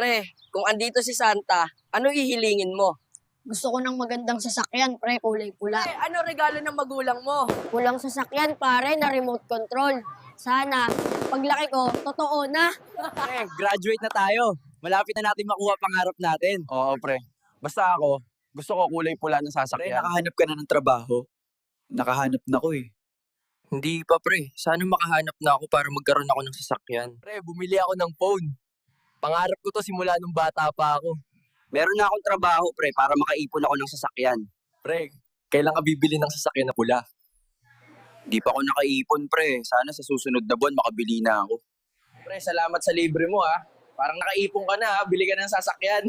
Pre, kung andito si Santa, ano ihilingin mo? Gusto ko ng magandang sasakyan, pre, kulay pula. Pre, ano regalo ng magulang mo? Pulang sasakyan, pare, na remote control. Sana, paglaki ko, totoo na. Pre, graduate na tayo. Malapit na natin makuha pangarap natin. Oo, pre. Basta ako, gusto ko kulay pula na Pre, sasakyan. nakahanap ka na ng trabaho. Nakahanap na ko eh. Hindi pa pre, sana makahanap na ako para magkaroon ako ng sasakyan. Pre, bumili ako ng phone. Pangarap ko to simula nung bata pa ako. Meron na akong trabaho, pre, para makaipon ako ng sasakyan. Pre, kailan ka bibili ng sasakyan na pula? Di pa ako nakaipon, pre. Sana sa susunod na buwan makabili na ako. Pre, salamat sa libre mo ha. Parang nakaipon ka na ha. Bili ka ng sasakyan.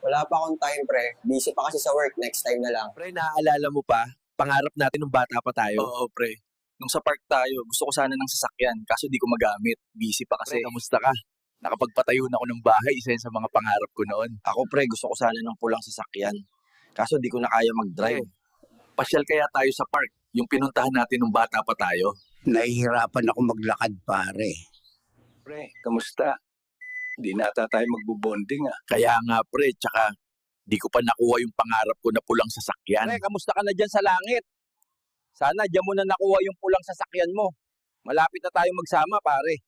Wala pa akong time, pre. Busy pa kasi sa work. Next time na lang. Pre, naaalala mo pa? Pangarap natin nung bata pa tayo. Oo, pre. Nung sa park tayo, gusto ko sana ng sasakyan. Kaso di ko magamit. Busy pa kasi. Pre, kamusta ka? Nakapagpatayo na ako ng bahay. Isa yun sa mga pangarap ko noon. Ako, pre, gusto ko sana ng pulang sasakyan. Kaso di ko na kaya mag-drive. Pasyal kaya tayo sa park. Yung pinuntahan natin nung bata pa tayo. Nahihirapan ako maglakad, pare. Pre, kamusta? Di nata tayo magbubonding ah. Kaya nga pre, tsaka di ko pa nakuha yung pangarap ko na pulang sasakyan. Pre, kamusta ka na dyan sa langit? Sana dyan mo na nakuha yung pulang sasakyan mo. Malapit na tayo magsama, pare.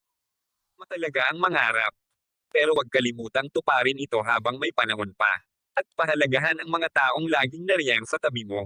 Matalaga ang mangarap. Pero huwag kalimutang tuparin ito habang may panahon pa. At pahalagahan ang mga taong laging nariyan sa tabi mo.